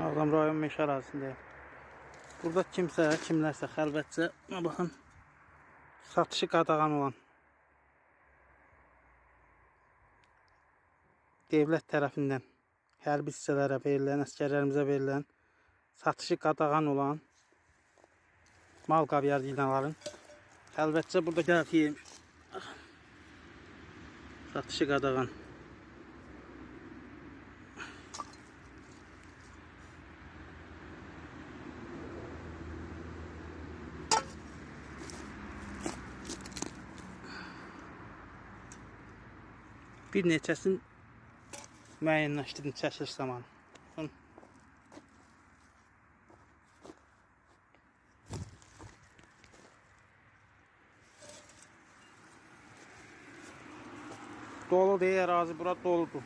Ağdam rayon meşə ərazisindəyim. Burada kimlərsə xəlvətcə, baxın, satışı qadağan olan devlət tərəfindən hərbi hissələrə verilən, əsgərlərimizə verilən, satışı qadağan olan mal qavyardinaların xəlvətcə burada gəlib satışı qadağan. Bir neçəsini müəyyənləşdirdim çəkiliş zamanı. Dolu deyə ərazi, bura doludur.